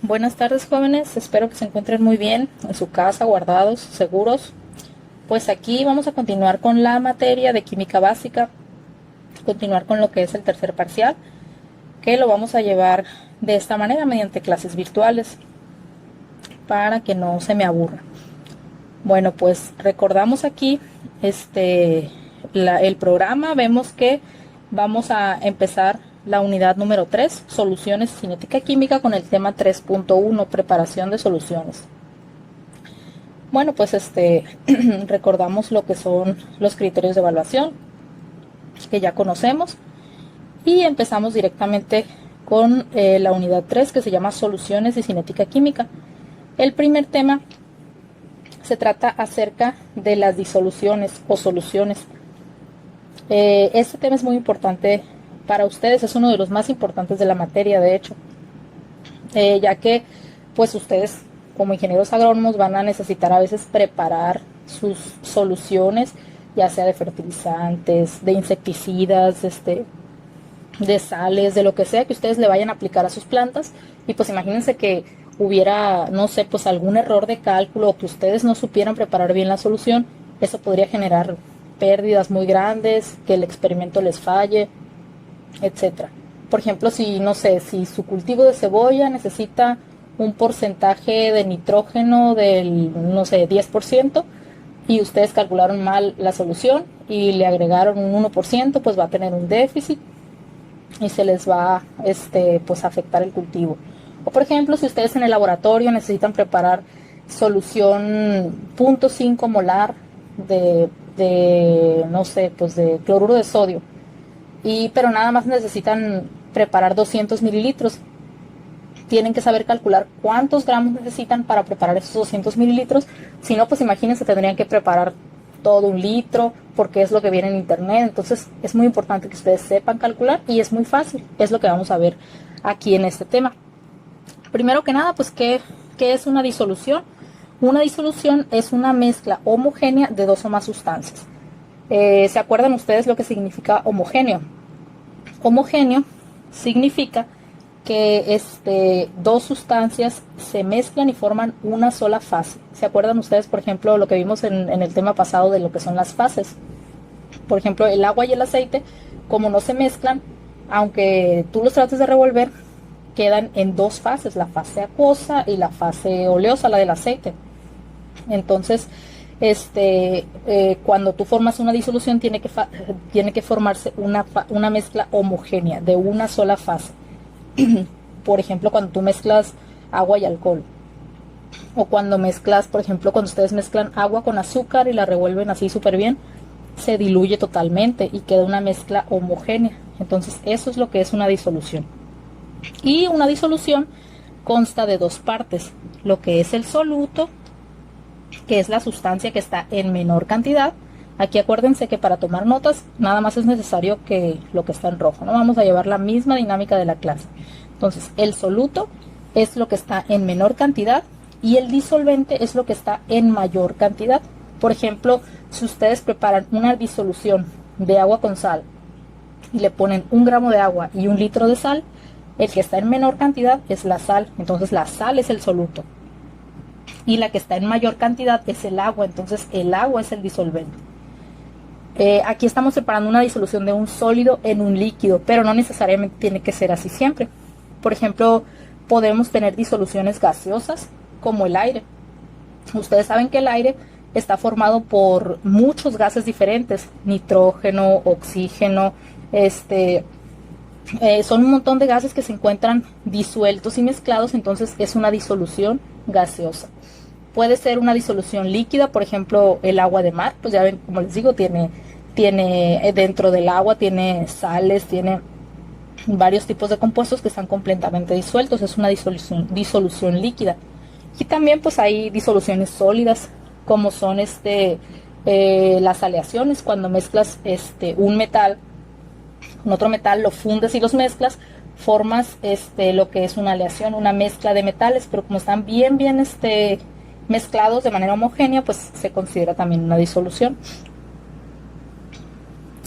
Buenas tardes, jóvenes, espero que se encuentren muy bien en su casa, guardados, seguros. Pues aquí vamos a continuar con la materia de química básica, continuar con lo que es el tercer parcial, que lo vamos a llevar de esta manera mediante clases virtuales para que no se me aburra. Bueno, pues recordamos aquí el programa. Vemos que vamos a empezar la unidad número 3, soluciones y cinética química, con el tema 3.1, preparación de soluciones. Bueno, pues recordamos lo que son los criterios de evaluación, que ya conocemos, y empezamos directamente con la unidad 3, que se llama soluciones y cinética química. El primer tema se trata acerca de las disoluciones o soluciones. Este tema es muy importante para ustedes, es uno de los más importantes de la materia, de hecho, ya que pues ustedes como ingenieros agrónomos van a necesitar a veces preparar sus soluciones, ya sea de fertilizantes, de insecticidas, de sales, de lo que sea que ustedes le vayan a aplicar a sus plantas. Y pues imagínense que hubiera, no sé, pues algún error de cálculo, o que ustedes no supieran preparar bien la solución. Eso podría generar pérdidas muy grandes, que el experimento les falle, etcétera. Por ejemplo, si no sé, si su cultivo de cebolla necesita un porcentaje de nitrógeno del, no sé, 10%, y ustedes calcularon mal la solución y le agregaron un 1%, pues va a tener un déficit y se les va pues a afectar el cultivo. O por ejemplo, si ustedes en el laboratorio necesitan preparar solución 0.5 molar de no sé, pues de cloruro de sodio, pero nada más necesitan preparar 200 mililitros, tienen que saber calcular cuántos gramos necesitan para preparar esos 200 mililitros. Si no, pues imagínense, tendrían que preparar todo un litro, porque es lo que viene en internet. Entonces es muy importante que ustedes sepan calcular, y es muy fácil, es lo que vamos a ver aquí en este tema. Primero que nada, pues ¿qué es una disolución? Una disolución es una mezcla homogénea de dos o más sustancias. ¿Se acuerdan ustedes lo que significa homogéneo? Homogéneo significa que dos sustancias se mezclan y forman una sola fase. ¿Se acuerdan ustedes, por ejemplo, lo que vimos en el tema pasado de lo que son las fases? Por ejemplo, el agua y el aceite, como no se mezclan, aunque tú los trates de revolver, quedan en dos fases, la fase acuosa y la fase oleosa, la del aceite. Entonces, cuando tú formas una disolución, tiene que formarse una mezcla homogénea de una sola fase. Por ejemplo, cuando tú mezclas agua y alcohol, o cuando mezclas, por ejemplo, cuando ustedes mezclan agua con azúcar y la revuelven así súper bien, se diluye totalmente y queda una mezcla homogénea. Entonces eso es lo que es una disolución. Y una disolución consta de dos partes: lo que es el soluto, que es la sustancia que está en menor cantidad. Aquí acuérdense que para tomar notas nada más es necesario que lo que está en rojo, ¿no? Vamos a llevar la misma dinámica de la clase. Entonces, el soluto es lo que está en menor cantidad y el disolvente es lo que está en mayor cantidad. Por ejemplo, si ustedes preparan una disolución de agua con sal y le ponen 1 gramo de agua y 1 litro de sal, el que está en menor cantidad es la sal. Entonces, la sal es el soluto. Y la que está en mayor cantidad es el agua. Entonces, el agua es el disolvente. Aquí estamos separando una disolución de un sólido en un líquido, pero no necesariamente tiene que ser así siempre. Por ejemplo, podemos tener disoluciones gaseosas, como el aire. Ustedes saben que el aire está formado por muchos gases diferentes: nitrógeno, oxígeno, son un montón de gases que se encuentran disueltos y mezclados. Entonces es una disolución gaseosa. Puede ser una disolución líquida, por ejemplo, el agua de mar, pues ya ven, como les digo, tiene dentro del agua, tiene sales, tiene varios tipos de compuestos que están completamente disueltos. Es una disolución líquida. Y también pues hay disoluciones sólidas, como son las aleaciones. Cuando mezclas un metal con otro metal, lo fundes y los mezclas, formas lo que es una aleación, una mezcla de metales. Pero como están bien mezclados de manera homogénea, pues se considera también una disolución.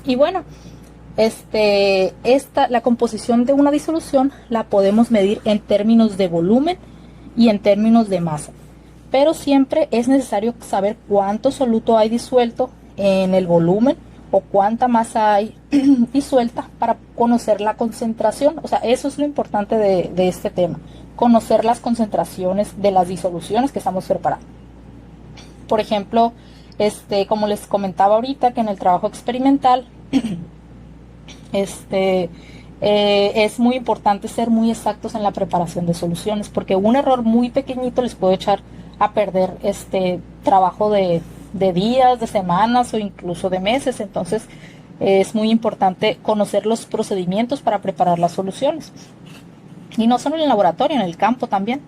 Y bueno, la composición de una disolución la podemos medir en términos de volumen y en términos de masa. Pero siempre es necesario saber cuánto soluto hay disuelto en el volumen o cuánta masa hay disuelta para conocer la concentración. O sea, eso es lo importante de este tema, conocer las concentraciones de las disoluciones que estamos preparando. Por ejemplo, como les comentaba ahorita, que en el trabajo experimental es muy importante ser muy exactos en la preparación de soluciones, porque un error muy pequeñito les puede echar a perder trabajo de días, de semanas o incluso de meses. Entonces es muy importante conocer los procedimientos para preparar las soluciones, y no solo en el laboratorio, en el campo también.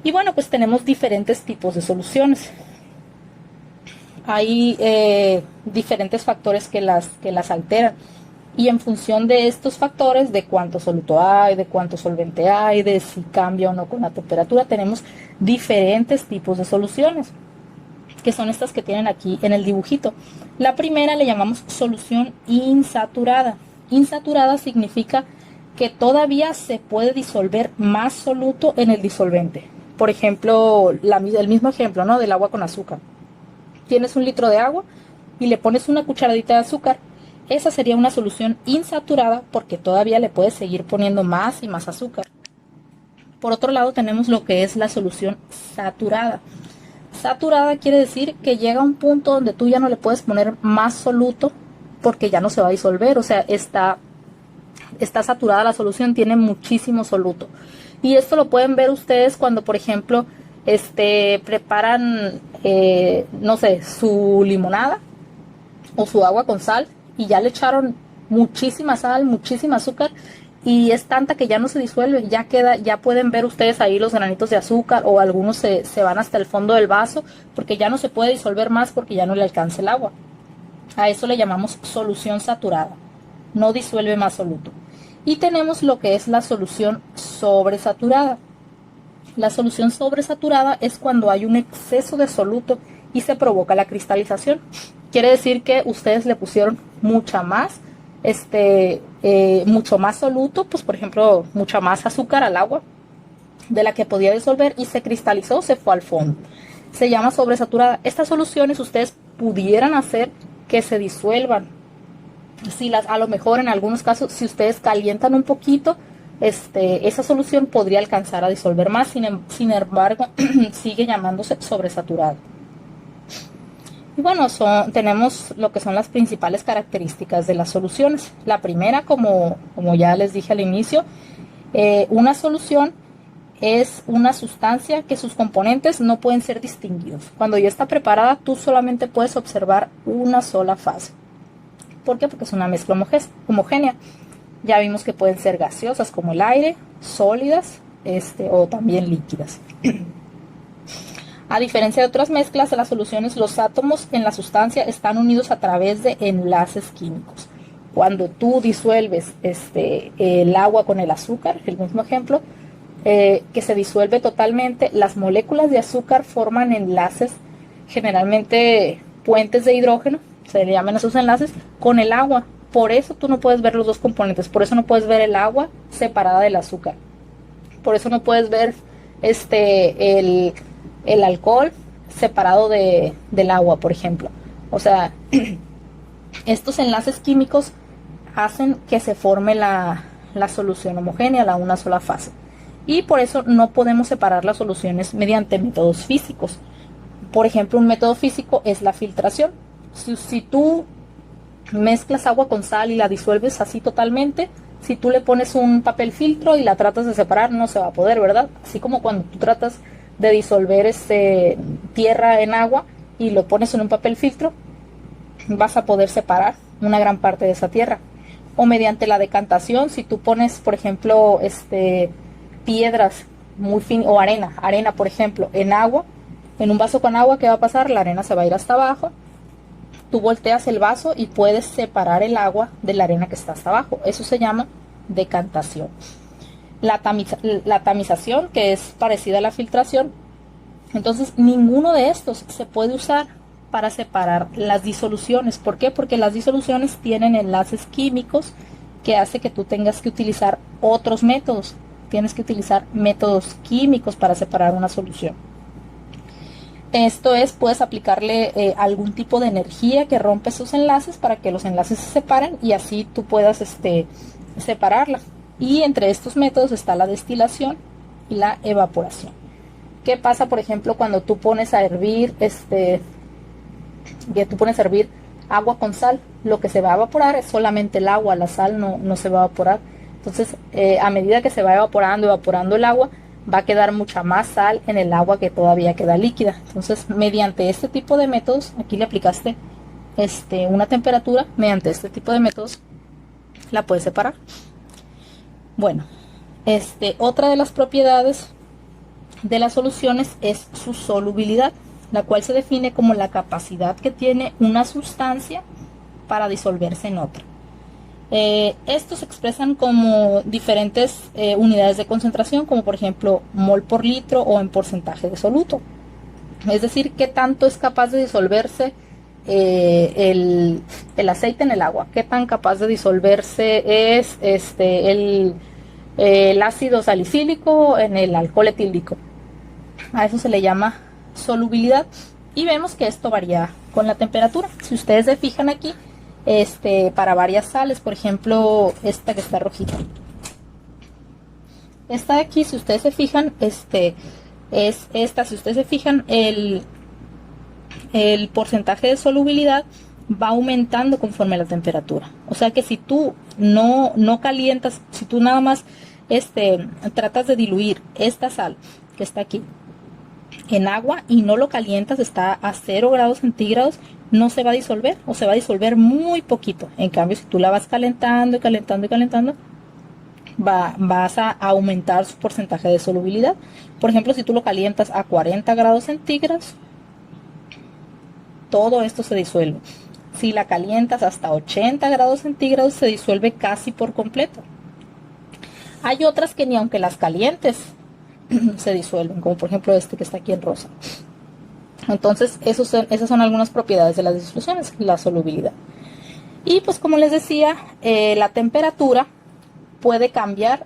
Y bueno, pues tenemos diferentes tipos de soluciones. Hay diferentes factores que las alteran, y en función de estos factores, de cuánto soluto hay, de cuánto solvente hay, de si cambia o no con la temperatura, tenemos diferentes tipos de soluciones, que son estas que tienen aquí en el dibujito. La primera le llamamos solución insaturada. Insaturada significa que todavía se puede disolver más soluto en el disolvente. Por ejemplo, el mismo ejemplo, ¿no?, del agua con azúcar. Tienes 1 litro de agua y le pones una cucharadita de azúcar. Esa sería una solución insaturada porque todavía le puedes seguir poniendo más y más azúcar. Por otro lado, tenemos lo que es la solución saturada. Saturada quiere decir que llega a un punto donde tú ya no le puedes poner más soluto porque ya no se va a disolver. O sea, está saturada la solución, tiene muchísimo soluto. Y esto lo pueden ver ustedes cuando, por ejemplo, preparan, no sé, su limonada o su agua con sal, y ya le echaron muchísima sal, muchísima azúcar, y es tanta que ya no se disuelve, ya pueden ver ustedes ahí los granitos de azúcar, o algunos se van hasta el fondo del vaso, porque ya no se puede disolver más porque ya no le alcanza el agua. A eso le llamamos solución saturada, no disuelve más soluto. Y tenemos lo que es la solución sobresaturada. La solución sobresaturada es cuando hay un exceso de soluto y se provoca la cristalización. Quiere decir que ustedes le pusieron mucho más soluto, pues por ejemplo, mucha más azúcar al agua de la que podía disolver, y se cristalizó, se fue al fondo. Se llama sobresaturada. Estas soluciones ustedes pudieran hacer que se disuelvan. A lo mejor en algunos casos, si ustedes calientan un poquito, esa solución podría alcanzar a disolver más. Sin embargo, sigue llamándose sobresaturada. Y bueno, tenemos lo que son las principales características de las soluciones. La primera, como ya les dije al inicio, una solución es una sustancia que sus componentes no pueden ser distinguidos. Cuando ya está preparada, tú solamente puedes observar una sola fase. ¿Por qué? Porque es una mezcla homogénea. Ya vimos que pueden ser gaseosas como el aire, sólidas, o también líquidas. A diferencia de otras mezclas de las soluciones, los átomos en la sustancia están unidos a través de enlaces químicos. Cuando tú disuelves el agua con el azúcar, el mismo ejemplo, que se disuelve totalmente, las moléculas de azúcar forman enlaces, generalmente puentes de hidrógeno, se le llaman esos enlaces, con el agua. Por eso tú no puedes ver los dos componentes, por eso no puedes ver el agua separada del azúcar. Por eso no puedes ver el alcohol separado del agua, por ejemplo. O sea, estos enlaces químicos hacen que se forme la solución homogénea, una sola fase. Y por eso no podemos separar las soluciones mediante métodos físicos. Por ejemplo, un método físico es la filtración. Si tú mezclas agua con sal y la disuelves así totalmente, si tú le pones un papel filtro y la tratas de separar, no se va a poder, ¿verdad? Así como cuando tú tratas de disolver tierra en agua y lo pones en un papel filtro, vas a poder separar una gran parte de esa tierra. O mediante la decantación, si tú pones, por ejemplo, piedras muy finas, o arena, por ejemplo, en agua, en un vaso con agua, ¿qué va a pasar? La arena se va a ir hasta abajo. Tú volteas el vaso y puedes separar el agua de la arena que está hasta abajo. Eso se llama decantación. La tamización, que es parecida a la filtración. Entonces, ninguno de estos se puede usar para separar las disoluciones. ¿Por qué? Porque las disoluciones tienen enlaces químicos que hace que tú tengas que utilizar otros métodos. tienes que utilizar métodos químicos para separar una solución. Esto es, puedes aplicarle algún tipo de energía que rompe esos enlaces para que los enlaces se separen y así tú puedas separarla. Y entre estos métodos está la destilación y la evaporación. ¿Qué pasa, por ejemplo, cuando tú pones a hervir agua con sal? Lo que se va a evaporar es solamente el agua, la sal no se va a evaporar. Entonces, a medida que se va evaporando el agua, va a quedar mucha más sal en el agua que todavía queda líquida. Entonces, mediante este tipo de métodos, aquí le aplicaste una temperatura, mediante este tipo de métodos la puedes separar. Bueno, otra de las propiedades de las soluciones es su solubilidad, la cual se define como la capacidad que tiene una sustancia para disolverse en otra. Estos se expresan como diferentes unidades de concentración, como por ejemplo mol por litro o en porcentaje de soluto. Es decir, qué tanto es capaz de disolverse el aceite en el agua, qué tan capaz de disolverse es el ácido salicílico en el alcohol etílico. A eso se le llama solubilidad y vemos que esto varía con la temperatura. Si ustedes se fijan aquí, para varias sales, por ejemplo, esta que está rojita. Esta de aquí, si ustedes se fijan, es esta, si ustedes se fijan, el porcentaje de solubilidad va aumentando conforme la temperatura. O sea que si tú no calientas, si tú nada más tratas de diluir esta sal que está aquí en agua y no lo calientas, está a 0 grados centígrados, no se va a disolver o se va a disolver muy poquito. En cambio, si tú la vas calentando y calentando y calentando, vas a aumentar su porcentaje de solubilidad. Por ejemplo, si tú lo calientas a 40 grados centígrados, todo esto se disuelve. Si la calientas hasta 80 grados centígrados, se disuelve casi por completo. Hay otras que ni aunque las calientes se disuelven, como por ejemplo que está aquí en rosa. Entonces, esas son algunas propiedades de las disoluciones, la solubilidad. Y pues como les decía, la temperatura puede cambiar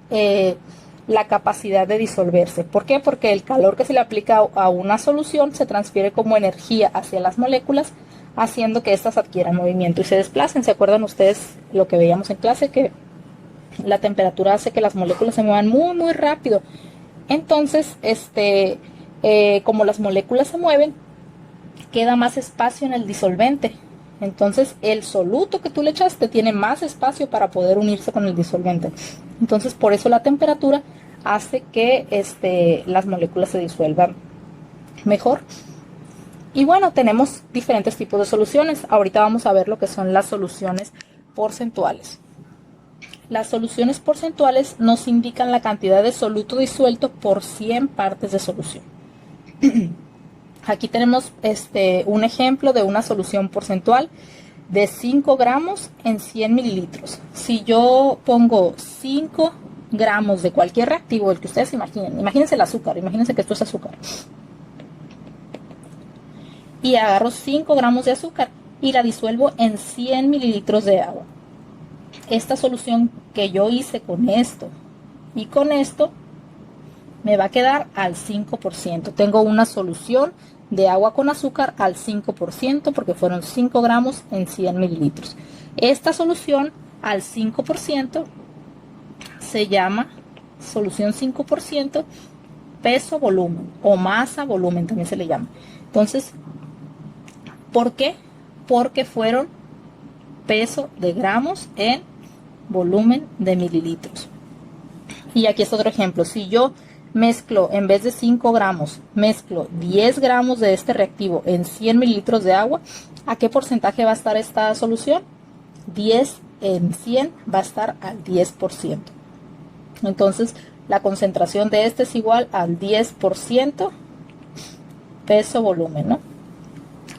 la capacidad de disolverse. ¿Por qué? Porque el calor que se le aplica a una solución se transfiere como energía hacia las moléculas, haciendo que éstas adquieran movimiento y se desplacen. ¿Se acuerdan ustedes lo que veíamos en clase? Que la temperatura hace que las moléculas se muevan muy, muy rápido. Entonces, como las moléculas se mueven, queda más espacio en el disolvente. Entonces, el soluto que tú le echaste tiene más espacio para poder unirse con el disolvente. Entonces, por eso la temperatura hace que las moléculas se disuelvan mejor. Y bueno, tenemos diferentes tipos de soluciones. Ahorita vamos a ver lo que son las soluciones porcentuales. Las soluciones porcentuales nos indican la cantidad de soluto disuelto por 100 partes de solución. Aquí tenemos un ejemplo de una solución porcentual de 5 gramos en 100 mililitros. Si yo pongo 5 gramos de cualquier reactivo, el que ustedes imaginen, imagínense el azúcar, imagínense que esto es azúcar, y agarro 5 gramos de azúcar y la disuelvo en 100 mililitros de agua. Esta solución que yo hice con esto y con esto me va a quedar al 5%. Tengo una solución de agua con azúcar al 5% porque fueron 5 gramos en 100 mililitros. Esta solución al 5% se llama solución 5% peso-volumen o masa-volumen también se le llama. Entonces, ¿por qué? Porque fueron peso de gramos en volumen de mililitros. Y aquí es otro ejemplo. Si yo mezclo, en vez de 5 gramos, mezclo 10 gramos de este reactivo en 100 mililitros de agua, ¿a qué porcentaje va a estar esta solución? 10 en 100 va a estar al 10%. Entonces, la concentración de este es igual al 10% peso-volumen, ¿no?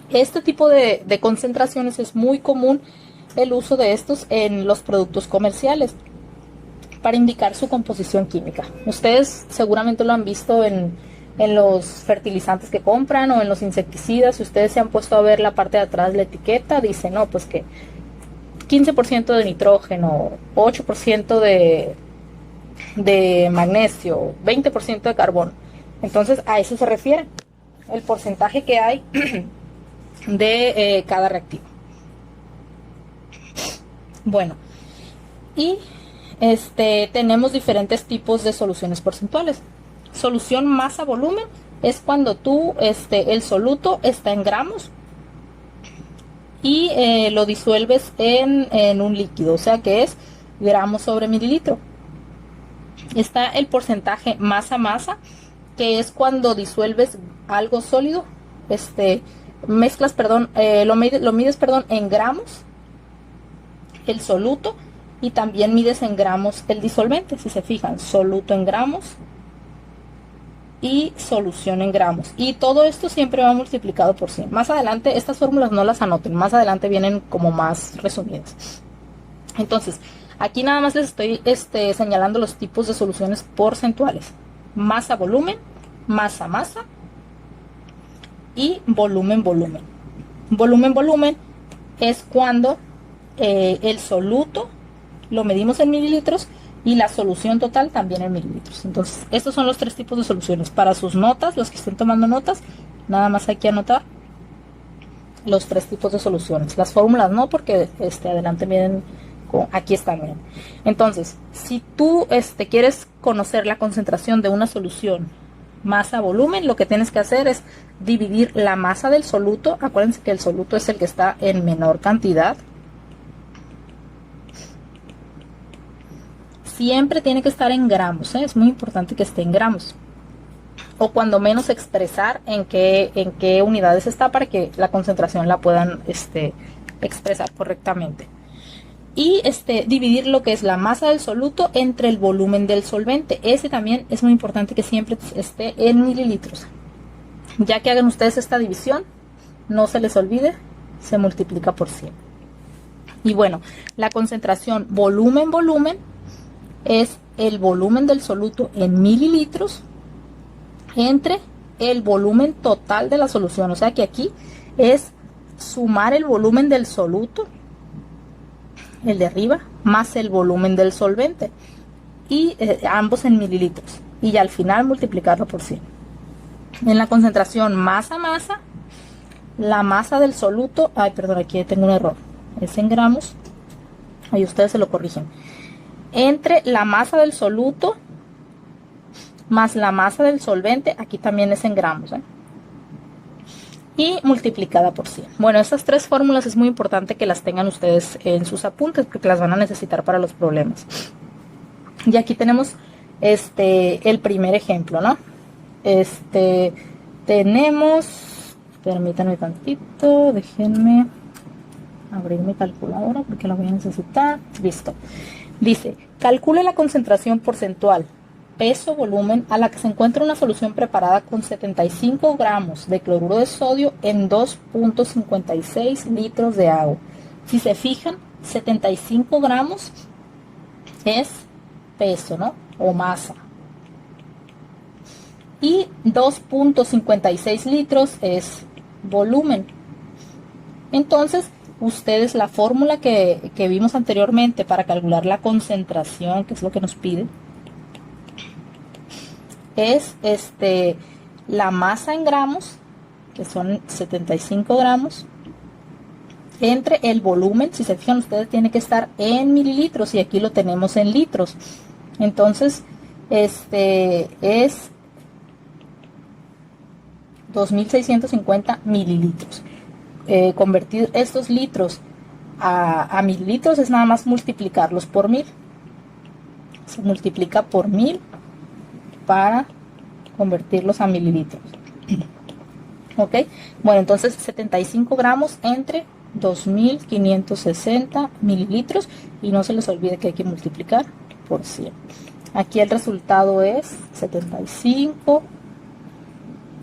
Este tipo de concentraciones es muy común el uso de estos en los productos comerciales para indicar su composición química. Ustedes seguramente lo han visto en los fertilizantes que compran o en los insecticidas. Si ustedes se han puesto a ver la parte de atrás de la etiqueta, dice, no, pues que 15% de nitrógeno, 8% de de magnesio, 20% de carbono. Entonces a eso se refiere el porcentaje que hay de cada reactivo. Bueno, y tenemos diferentes tipos de soluciones porcentuales. Solución masa-volumen es cuando el soluto está en gramos y lo disuelves en un líquido, o sea que es gramos sobre mililitro. Está el porcentaje masa-masa, que es cuando disuelves algo sólido, mezclas, perdón, lo mides, perdón, en gramos el soluto y también mides en gramos el disolvente. Si se fijan, soluto en gramos y solución en gramos, y todo esto siempre va multiplicado por 100. Más adelante estas fórmulas no las anoten, más adelante vienen como más resumidas. Entonces aquí nada más les estoy señalando los tipos de soluciones porcentuales: masa volumen, masa masa y volumen volumen. Volumen volumen es cuando el soluto lo medimos en mililitros y la solución total también en mililitros. Entonces estos son los tres tipos de soluciones. Para sus notas, los que estén tomando notas, nada más hay que anotar los tres tipos de soluciones. Las fórmulas no, porque adelante vienen con, aquí están, miren. Entonces si tú quieres conocer la concentración de una solución masa volumen, lo que tienes que hacer es dividir la masa del soluto. Acuérdense que el soluto es el que está en menor cantidad. Siempre tiene que estar en gramos, es muy importante que esté en gramos, o cuando menos expresar en qué unidades está, para que la concentración la puedan expresar correctamente. Y dividir lo que es la masa del soluto entre el volumen del solvente. Ese también es muy importante que siempre esté en mililitros. Ya que hagan ustedes esta división, no se les olvide, se multiplica por 100. Y bueno, la concentración volumen-volumen es el volumen del soluto en mililitros entre el volumen total de la solución. O sea que aquí es sumar el volumen del soluto, el de arriba, más el volumen del solvente, y ambos en mililitros, y ya al final multiplicarlo por 100. En la concentración masa-masa, la masa del soluto, perdón, aquí tengo un error, es en gramos, ahí ustedes se lo corrigen, entre la masa del soluto más la masa del solvente, aquí también es en gramos, y multiplicada por 100. Bueno, estas tres fórmulas es muy importante que las tengan ustedes en sus apuntes, porque las van a necesitar para los problemas. Y aquí tenemos el primer ejemplo, ¿no? Tenemos, permítanme tantito, déjenme abrir mi calculadora porque la voy a necesitar. Listo. Dice, calcule la concentración porcentual, peso, volumen, a la que se encuentra una solución preparada con 75 gramos de cloruro de sodio en 2.56 litros de agua. Si se fijan, 75 gramos es peso, ¿no? O masa. Y 2.56 litros es volumen. Entonces, ustedes la fórmula que vimos anteriormente para calcular la concentración, que es lo que nos pide, es la masa en gramos, que son 75 gramos, entre el volumen. Si se fijan ustedes, tiene que estar en mililitros y aquí lo tenemos en litros. Entonces es 2.650 mililitros. Convertir estos litros a mililitros es nada más multiplicarlos por 1000. Se multiplica por 1000 para convertirlos a mililitros. Ok, bueno, entonces 75 gramos entre 2.560 mililitros, y no se les olvide que hay que multiplicar por 100. Aquí el resultado es 75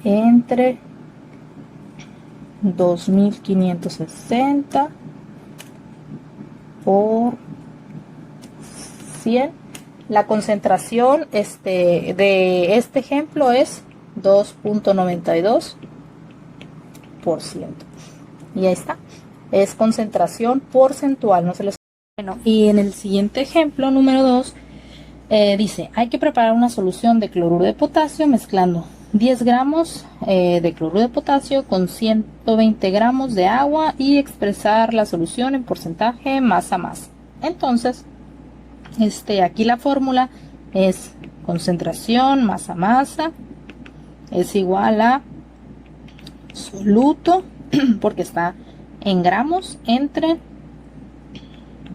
entre 2.560 por 100. La concentración de este ejemplo es 2.92%. Y ahí está. Es concentración porcentual. No se les... Bueno, y en el siguiente ejemplo, número 2, Dice, hay que preparar una solución de cloruro de potasio mezclando 10 gramos de cloruro de potasio con 120 gramos de agua y expresar la solución en porcentaje masa a masa. Entonces, aquí la fórmula es concentración masa a masa es igual a soluto, porque está en gramos, entre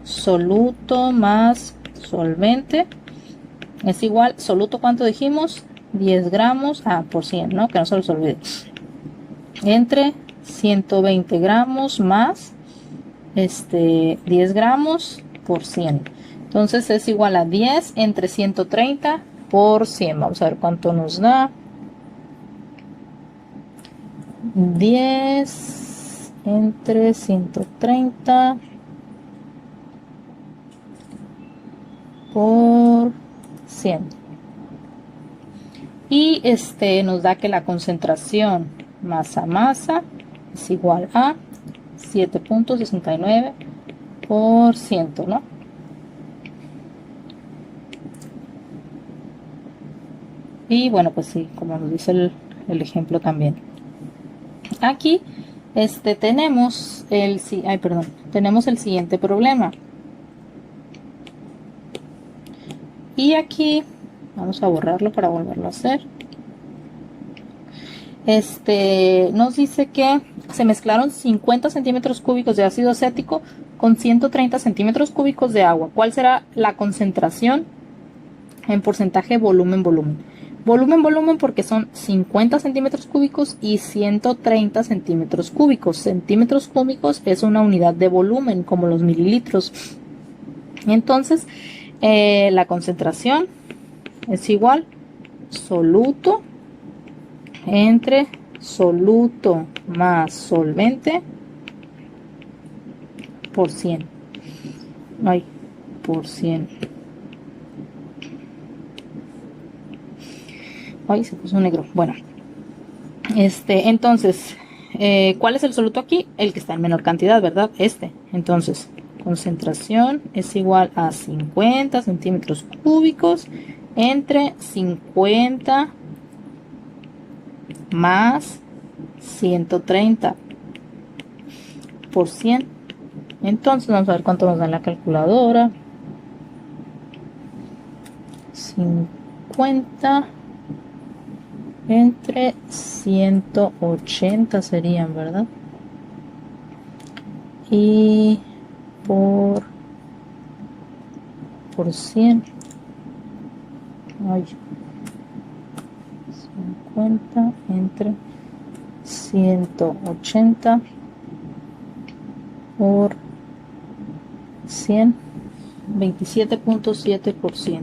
soluto más solvente es igual, soluto, ¿cuánto dijimos? 10 gramos, por 100, ¿no? Que no se los olvide. Entre 120 gramos más 10 gramos por 100. Entonces es igual a 10 entre 130 por 100. Vamos a ver cuánto nos da. 10 entre 130 por 100. Y nos da que la concentración masa a masa es igual a 7.69%, ¿no? Y bueno, pues sí, como nos dice el ejemplo también. Aquí tenemos tenemos el siguiente problema. Y aquí vamos a borrarlo para volverlo a hacer. Nos dice que se mezclaron 50 centímetros cúbicos de ácido acético con 130 centímetros cúbicos de agua. ¿Cuál será la concentración en porcentaje volumen-volumen? Volumen porque son 50 centímetros cúbicos y 130 centímetros cúbicos. Centímetros cúbicos es una unidad de volumen, como los mililitros. Entonces, la concentración es igual soluto entre soluto más solvente por 100. Por 100. Se puso negro. Bueno, entonces, ¿cuál es el soluto aquí? El que está en menor cantidad, ¿verdad? Entonces, concentración es igual a 50 centímetros cúbicos entre 50 más 130 por 100. Entonces, vamos a ver cuánto nos da en la calculadora. 50 entre 180 serían, ¿verdad? Y por 100. 50 entre 180 por 100, 27.7%.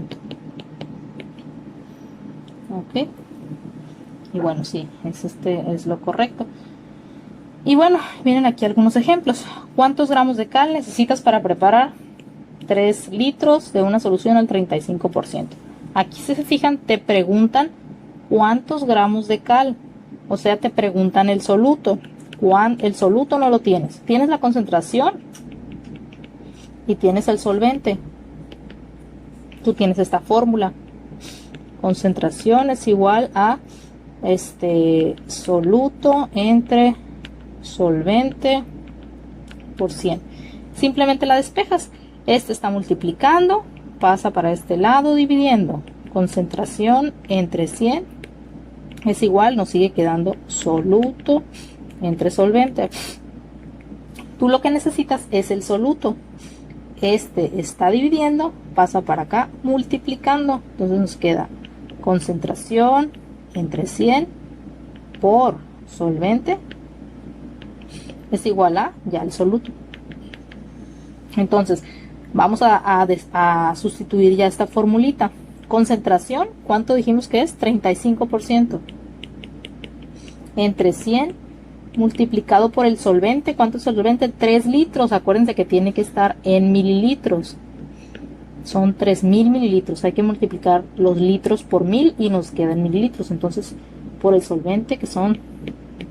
Ok. Y bueno, sí, es lo correcto. Y bueno, miren aquí algunos ejemplos. ¿Cuántos gramos de cal necesitas para preparar 3 litros de una solución al 35%? Aquí, si se fijan, te preguntan cuántos gramos de cal. O sea, te preguntan el soluto. El soluto no lo tienes. Tienes la concentración y tienes el solvente. Tú tienes esta fórmula. Concentración es igual a soluto entre solvente por 100. Simplemente la despejas. Está multiplicando, pasa para este lado dividiendo. Concentración entre 100 es igual, nos sigue quedando soluto entre solvente. Tú lo que necesitas es el soluto. Está dividiendo, pasa para acá multiplicando. Entonces nos queda concentración entre 100 por solvente es igual a ya el soluto. Entonces vamos a sustituir ya esta formulita. Concentración, ¿cuánto dijimos que es? 35%. Entre 100 multiplicado por el solvente. ¿Cuánto es el solvente? 3 litros. Acuérdense que tiene que estar en mililitros. Son 3000 mililitros. Hay que multiplicar los litros por 1000 y nos quedan mililitros. Entonces, por el solvente, que son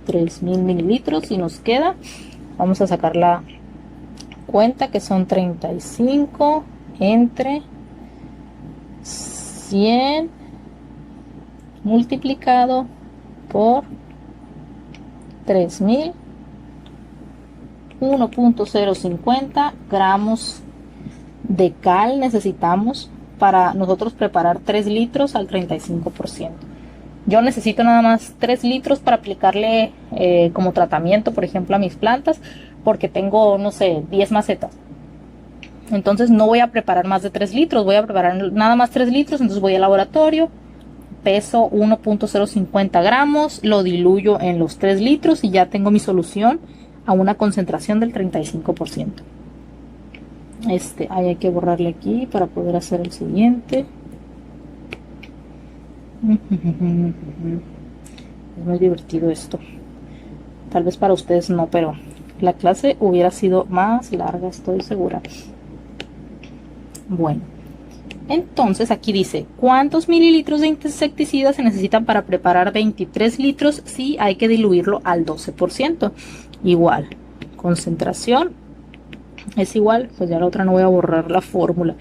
3000 mililitros, y nos queda, vamos a sacar la cuenta, que son 35 entre 100 multiplicado por 3000, 1.050 gramos de cal necesitamos para nosotros preparar 3 litros al 35%. Yo necesito nada más 3 litros para aplicarle como tratamiento, por ejemplo, a mis plantas, porque tengo, no sé, 10 macetas. Entonces no voy a preparar más de 3 litros, voy a preparar nada más 3 litros, entonces voy al laboratorio, peso 1.050 gramos, lo diluyo en los 3 litros y ya tengo mi solución a una concentración del 35%. Ahí hay que borrarle aquí para poder hacer el siguiente. Es muy divertido esto. Tal vez para ustedes no, pero la clase hubiera sido más larga, estoy segura. Bueno, entonces aquí dice, ¿cuántos mililitros de insecticida se necesitan para preparar 23 litros si hay que diluirlo al 12%? Igual, concentración es igual, pues ya la otra no voy a borrar la fórmula.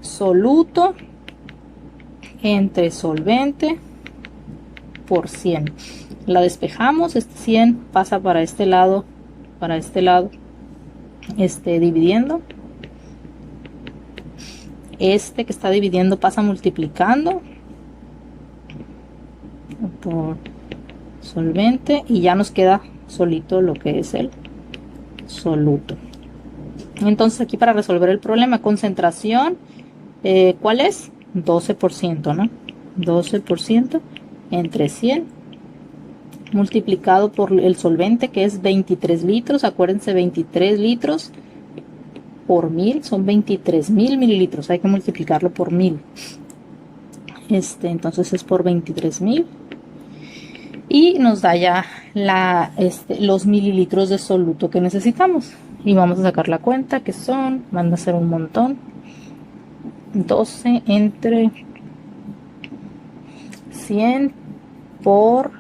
Soluto entre solvente por 100. La despejamos, este 100 pasa para este lado, dividiendo. Este que está dividiendo pasa multiplicando por solvente y ya nos queda solito lo que es el soluto. Entonces aquí para resolver el problema, concentración, ¿cuál es? 12%, ¿no? 12% entre 100 multiplicado por el solvente, que es 23 litros. Acuérdense, 23 litros por 1000 son 23.000 mililitros. Hay que multiplicarlo por 1000. Entonces es por 23.000. Y nos da ya los mililitros de soluto que necesitamos. Y vamos a sacar la cuenta, que van a ser un montón. 12 entre 100 por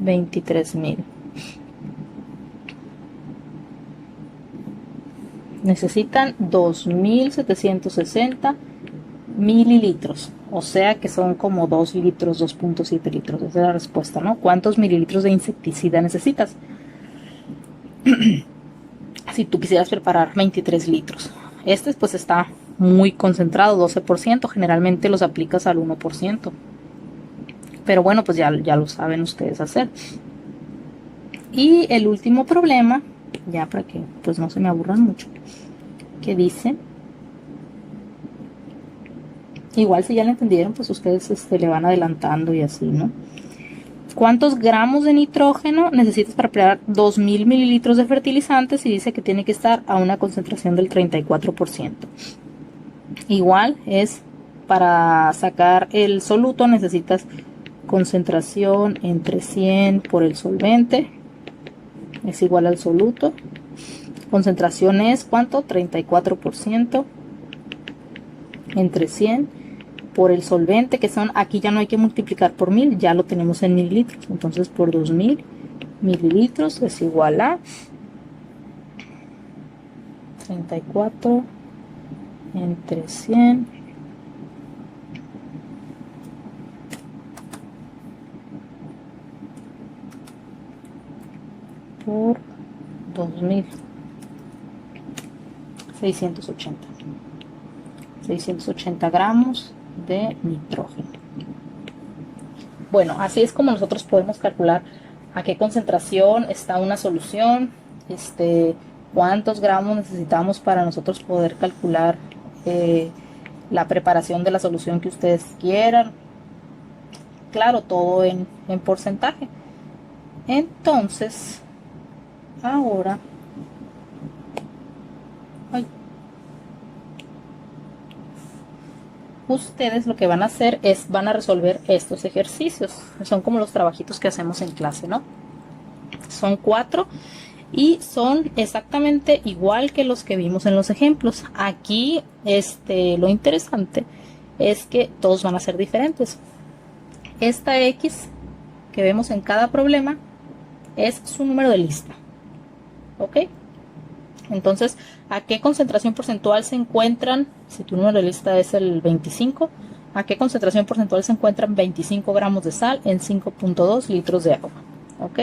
23.000. Necesitan 2760 mililitros. O sea que son como 2 litros, 2.7 litros. Esa es la respuesta, ¿no? ¿Cuántos mililitros de insecticida necesitas? Si tú quisieras preparar 23 litros. Pues está muy concentrado, 12%. Generalmente los aplicas al 1%. Pero bueno, pues ya lo saben ustedes hacer. Y el último problema, ya para que pues no se me aburran mucho, que dice, igual si ya lo entendieron, pues ustedes le van adelantando y así, ¿no? ¿Cuántos gramos de nitrógeno necesitas para preparar 2000 mililitros de fertilizantes? Y dice que tiene que estar a una concentración del 34%. Igual es para sacar el soluto, necesitas concentración entre 100 por el solvente, es igual al soluto. Concentración es ¿cuánto? 34% entre 100 por el solvente, que aquí ya no hay que multiplicar por 1000, ya lo tenemos en mililitros. Entonces por 2000 mililitros es igual a 34 entre 100 por 2000, 680 gramos de nitrógeno. Bueno, así es como nosotros podemos calcular a qué concentración está una solución, cuántos gramos necesitamos para nosotros poder calcular la preparación de la solución que ustedes quieran. Claro, todo en porcentaje. Entonces, ahora ustedes lo que van a hacer es van a resolver estos ejercicios. Son como los trabajitos que hacemos en clase, ¿no? Son 4 y son exactamente igual que los que vimos en los ejemplos. Aquí lo interesante es que todos van a ser diferentes. Esta X que vemos en cada problema es su número de lista, ¿ok? Entonces, ¿a qué concentración porcentual se encuentran? Si tu número de lista es el 25, a qué concentración porcentual se encuentran 25 gramos de sal en 5.2 litros de agua. ¿Ok?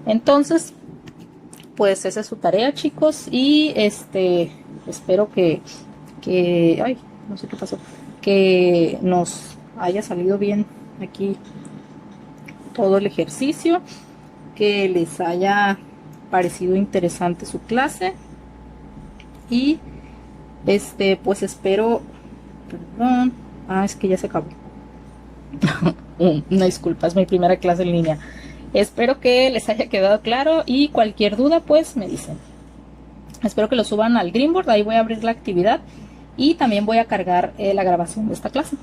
Entonces, pues esa es su tarea, chicos, y espero ay, no sé qué pasó, que nos haya salido bien aquí todo el ejercicio, que les haya parecido interesante su clase y pues espero, perdón, es que ya se acabó. Una disculpa, es mi primera clase en línea. Espero que les haya quedado claro y cualquier duda pues me dicen. Espero que lo suban al Greenboard, ahí voy a abrir la actividad y también voy a cargar la grabación de esta clase.